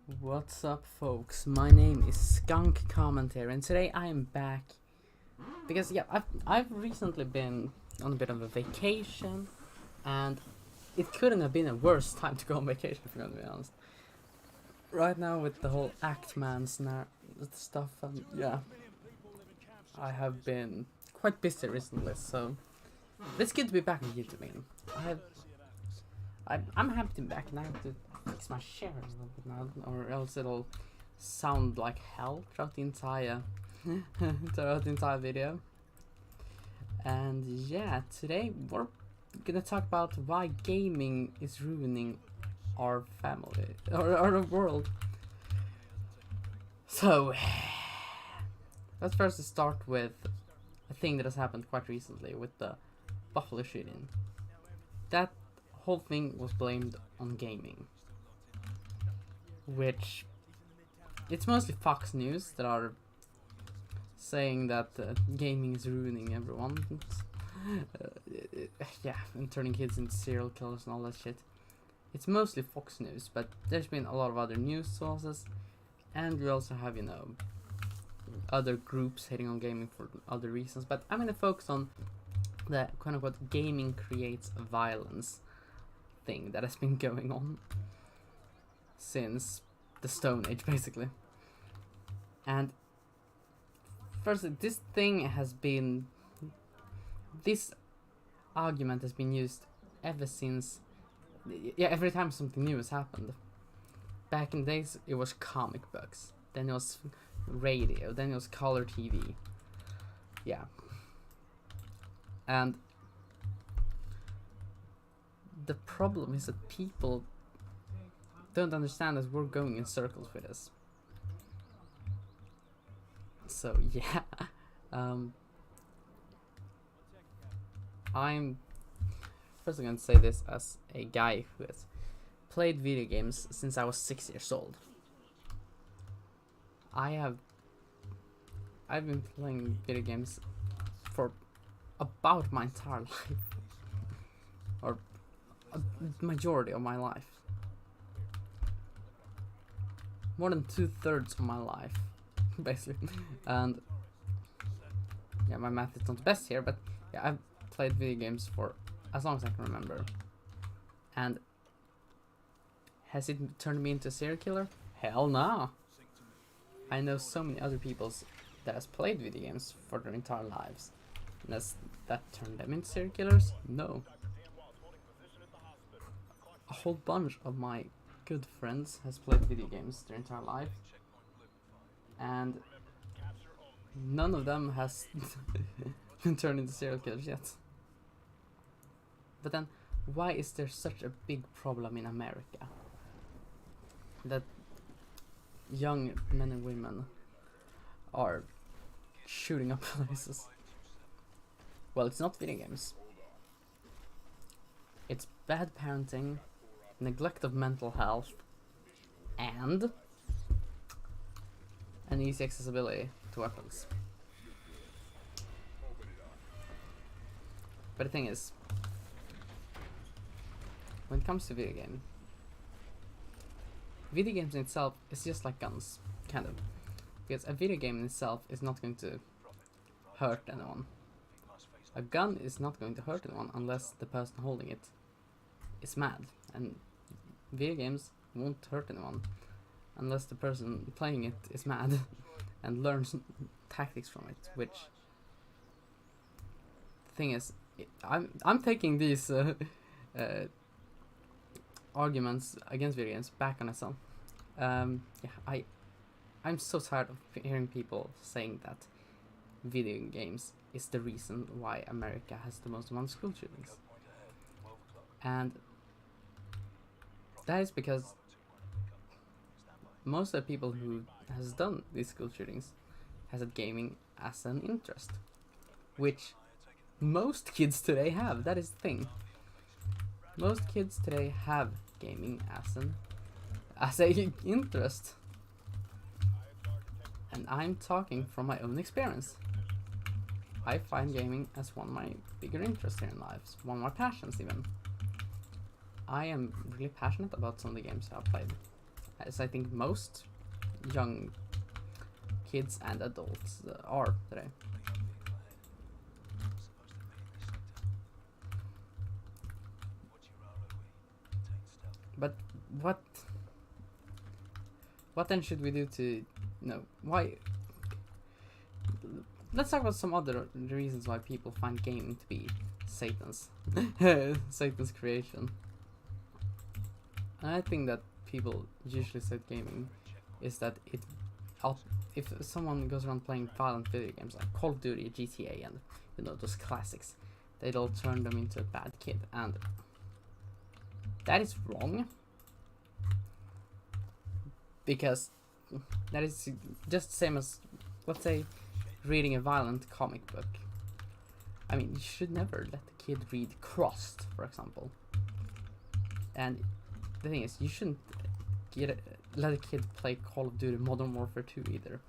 What's up, folks? My name is Skunk Commentary, and today I am back because I've recently been on a bit of a vacation, and it couldn't have been a worse time to go on vacation, if you're gonna be honest. Right now, with the whole Act-Man stuff, and I have been quite busy recently, so it's good to be back on YouTube. I'm happy to be back, and I have to fix my share a little bit now, or else it'll sound like hell throughout the entire video. And yeah, today we're gonna talk about why gaming is ruining our family or our world. So let's first start with a thing that has happened quite recently with the Buffalo shooting. That whole thing was blamed on gaming, which it's mostly Fox News that are saying that gaming is ruining everyone. And turning kids into serial killers and all that shit. It's mostly Fox News, but there's been a lot of other news sources, and we also have, other groups hating on gaming for other reasons. But I'm gonna focus on the kind of what gaming creates violence thing that has been going on since the Stone Age, basically. And firstly, this argument has been used ever since, every time something new has happened. Back in the days, it was comic books, then it was radio, then it was color TV. Yeah. And the problem is that people don't understand that we're going in circles with this. So yeah, I'm first going to say this as a guy who has played video games since I was 6 years old. I've been playing video games for about my entire life, or a majority of my life. More than 2/3 of my life, basically. And yeah, my math is not the best here, but yeah, I've played video games for as long as I can remember. And has it turned me into a serial killer? Hell no. I know so many other people that has played video games for their entire lives. And has that turned them into serial killers? No. A whole bunch of my good friends has played video games their entire life, and none of them has been turned into serial killers yet. But then, why is there such a big problem in America that young men and women are shooting up places? Well, it's not video games. It's bad parenting, neglect of mental health, and an easy accessibility to weapons. But the thing is, when it comes to video games in itself is just like guns, kind of. Because a video game in itself is not going to hurt anyone. A gun is not going to hurt anyone unless the person holding it is mad. And video games won't hurt anyone unless the person playing it is mad and learns tactics from it. Which the thing is, I'm taking these arguments against video games back on myself. I'm so tired of hearing people saying that video games is the reason why America has the most amount of school shootings. And that is because most of the people who has done these school shootings has had gaming as an interest, which most kids today have. That is the thing. Most kids today have gaming as a interest, and I'm talking from my own experience. I find gaming as one of my bigger interests in lives, one of my passions even. I am really passionate about some of the games I've played. as I think most young kids and adults are today. But what then should we do to, why? Let's talk about some other reasons why people find gaming to be Satan's creation. And I think that people usually say gaming is that if someone goes around playing violent video games like Call of Duty, GTA, and those classics, they'll turn them into a bad kid, and that is wrong. Because that is just the same as, let's say, reading a violent comic book. I mean, you should never let the kid read Crossed, for example. And the thing is, you shouldn't let a kid play Call of Duty Modern Warfare 2 either.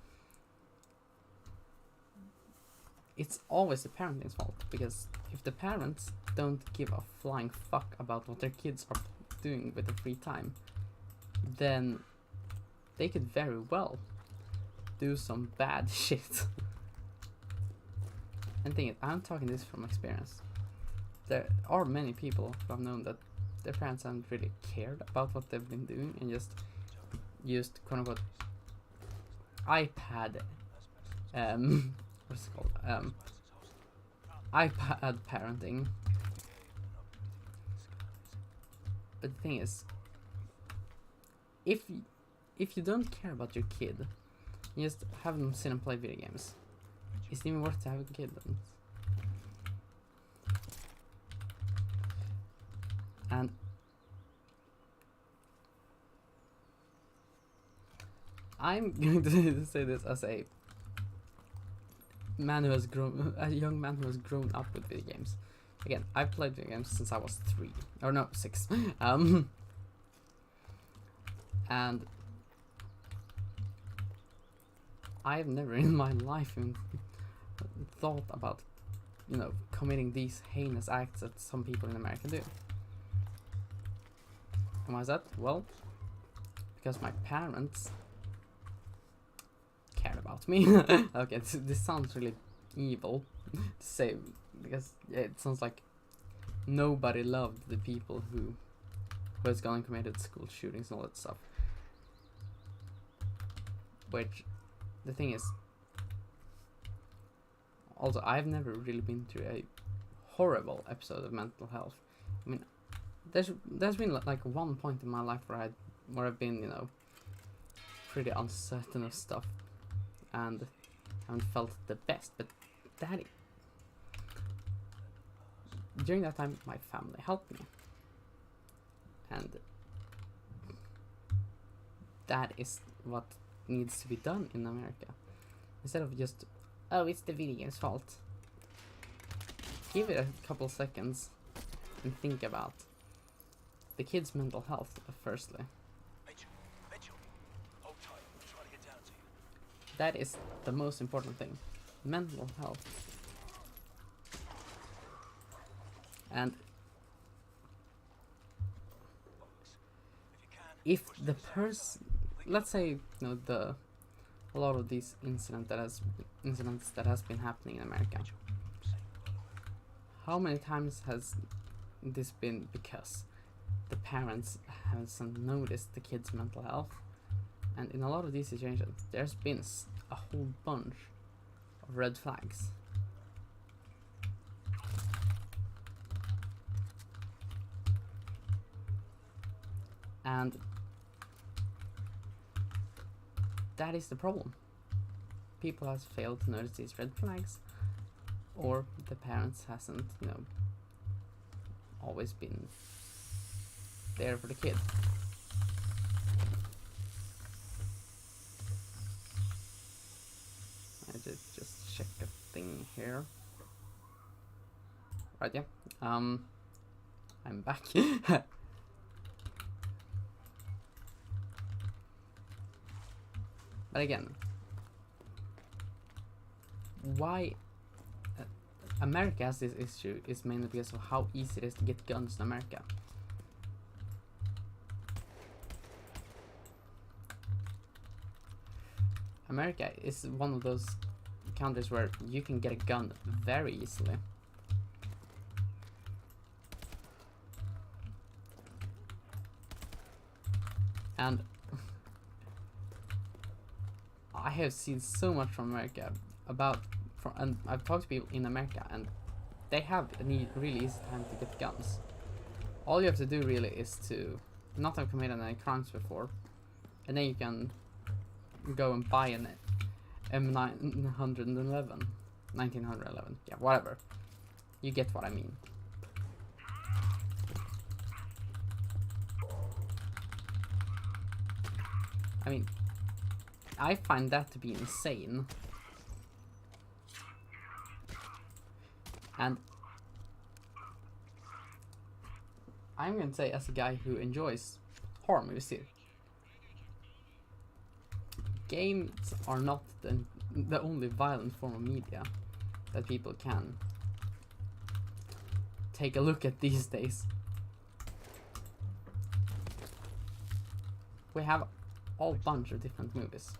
It's always the parenting's fault, because if the parents don't give a flying fuck about what their kids are doing with their free time, then they could very well do some bad shit. And the thing is, I'm talking this from experience. There are many people who have known that their parents haven't really cared about what they've been doing and just used quote unquote iPad what's it called? iPad parenting. But the thing is, if you don't care about your kid, you just have them sit and play video games, is it even worth to have a kid then? And I'm going to say this as a young man who has grown up with video games. Again, I've played video games since I was 6. And I've never in my life even thought about, committing these heinous acts that some people in America do. And why is that? Well, because my parents cared about me. Okay, this sounds really evil to say, because it sounds like nobody loved the people who has gone and committed school shootings and all that stuff. Which, the thing is, also, I've never really been through a horrible episode of mental health. I mean, there's been like one point in my life where I've been, pretty uncertain of stuff and haven't felt the best. But during that time, my family helped me, and that is what needs to be done in America. Instead of just, oh, it's the video game's fault. Give it a couple seconds and think about the kid's mental health firstly. That is the most important thing. Mental health. And if the person, let's say, a lot of these incidents that has been happening in America, how many times has this been because the parents haven't noticed the kid's mental health? And in a lot of these situations, there's been a whole bunch of red flags. And that is the problem. People have failed to notice these red flags, or the parents hasn't, always been there for the kid. I just check a thing here. Right, yeah. I'm back. But again, why America has this issue is mainly because of how easy it is to get guns in America. America is one of those countries where you can get a gun very easily. And I have seen so much from America and I've talked to people in America, and they have a really easy time to get guns. All you have to do really is to not have committed any crimes before, and then you can go and buy an M911, 1911, yeah, whatever. You get what I mean. I mean, I find that to be insane. And I'm gonna say, as a guy who enjoys horror movies here, games are not the only violent form of media that people can take a look at these days. We have a whole bunch of different movies.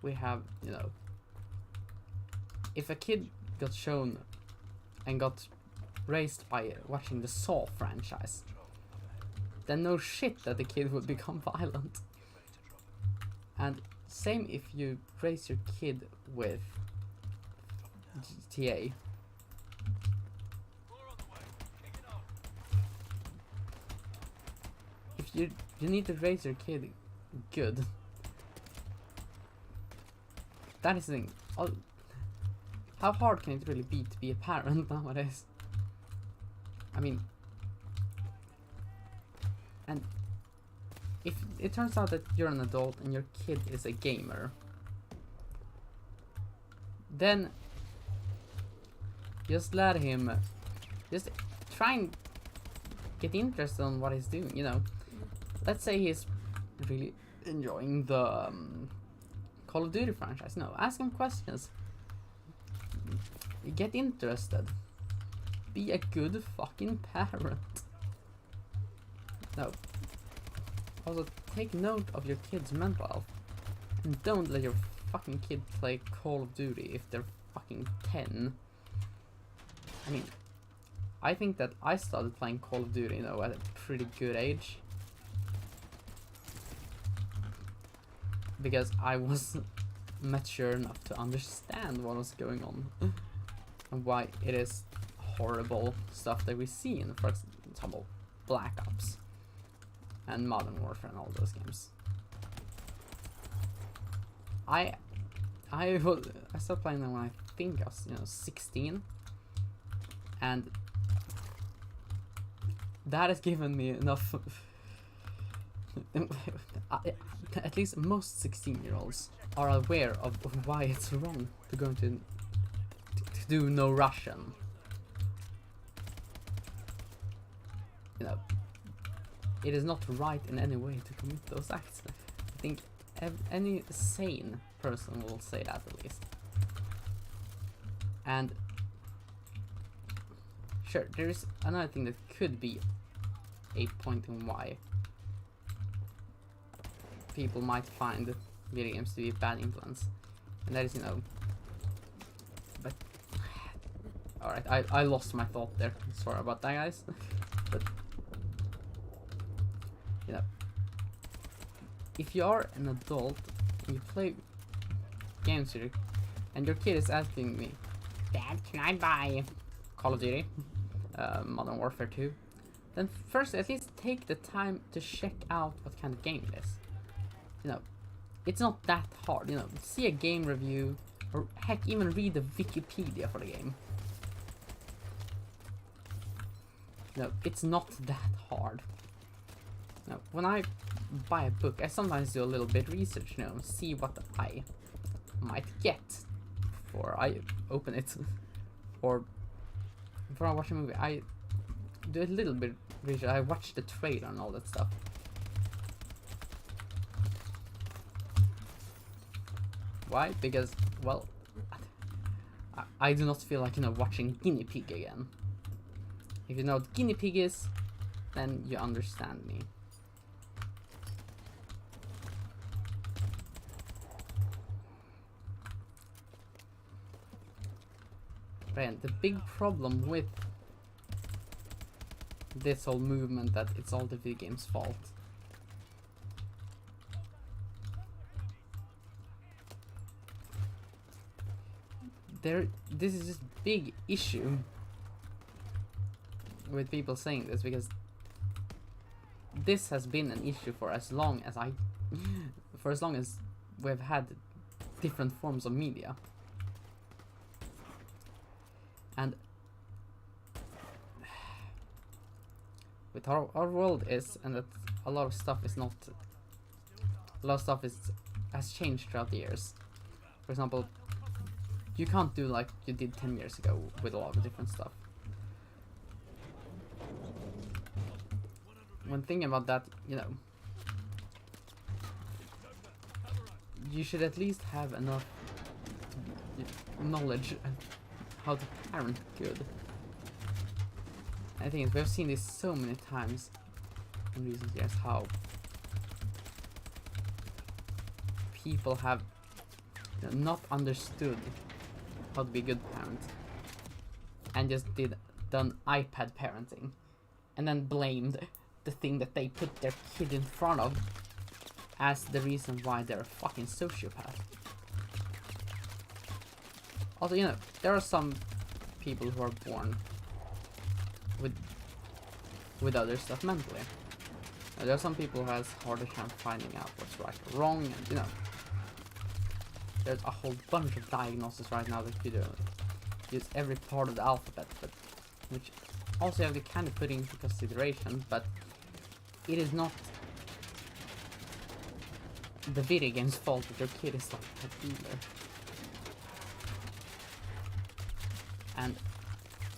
We have, you know, if a kid got shown and got raised by watching the Saw franchise, then no shit that the kid would become violent. And same if you raise your kid with GTA. If you need to raise your kid good. That is the thing. How hard can it really be to be a parent nowadays? I mean, and if it turns out that you're an adult and your kid is a gamer, then just let him, just try and get interested in what he's doing, you know. Let's say he's really enjoying the Call of Duty franchise. No, ask him questions. Get interested. Be a good fucking parent. No. Also, take note of your kid's mental health. And don't let your fucking kid play Call of Duty if they're fucking 10. I mean, I think that I started playing Call of Duty, you know, at a pretty good age. Because I was mature enough to understand what was going on. And why it is horrible stuff that we see in, for example, Black Ops and Modern Warfare and all those games. I started playing them when I think I was, you know, 16, and that has given me enough. At least most 16-year-olds are aware of why it's wrong to go into do no Russian. You know, it is not right in any way to commit those acts. I think any sane person will say that, at least. And sure, there is another thing that could be a point in why people might find video games to be a bad influence, and that is, you know, but alright, I lost my thought there. Sorry about that, guys. But you know, if you are an adult and you play games here, and your kid is asking me, Dad, can I buy Call of Duty, Modern Warfare 2? Then first, at least take the time to check out what kind of game it is. You know, it's not that hard. You know, see a game review, or heck, even read the Wikipedia for the game. No, it's not that hard. Now, when I buy a book, I sometimes do a little bit research, you know, see what I might get before I open it. Or before I watch a movie, I do a little bit research. I watch the trailer and all that stuff. Why? Because, well, I do not feel like, you know, watching Guinea Pig again. If you know what Guinea Pig is, then you understand me. Right, the big problem with this whole movement that it's all the video game's fault. This is just big issue with people saying this, because this has been an issue for as long as we've had different forms of media. And with how our world is, and that a lot of stuff has changed throughout the years. For example, you can't do like you did 10 years ago with a lot of different stuff. When thinking about that, you know, you should at least have enough knowledge of how to parent good. I think we've seen this so many times in recent years, how people have, you know, not understood how to be a good parent and just done iPad parenting and then blamed the thing that they put their kid in front of as the reason why they're a fucking sociopath. Also, you know, there are some people who are born with other stuff mentally. There are some people who has harder time finding out what's right or wrong, and you know, there's a whole bunch of diagnoses right now that you do use every part of the alphabet, but which also you have to kind of put into consideration, but it is not the video game's fault that your kid is like that either. And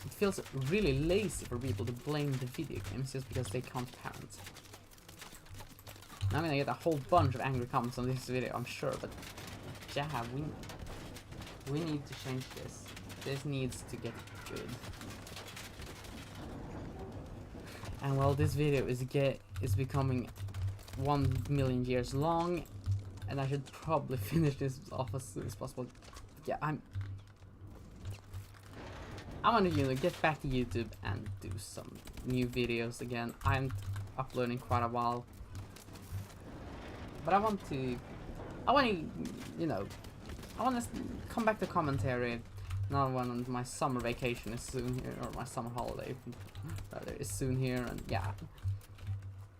it feels really lazy for people to blame the video games just because they can't parent. Now I'm gonna get a whole bunch of angry comments on this video, I'm sure, but yeah, we need to change this. This needs to get good. And well, this video is becoming 1 million years long, and I should probably finish this off as soon as possible. Yeah, I want to, you know, get back to YouTube and do some new videos again. I'm uploading quite a while, but I want to, you know, I want to come back to commentary. Another one on my summer vacation is soon here, or my summer holiday rather is soon here, and yeah,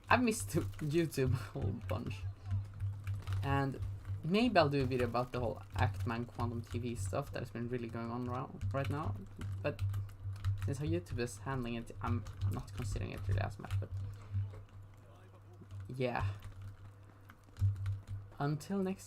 I've missed YouTube a whole bunch. And maybe I'll do a video about the whole Actman Quantum TV stuff that has been really going on right now. But since how YouTube is handling it, I'm not considering it really as much. But yeah, until next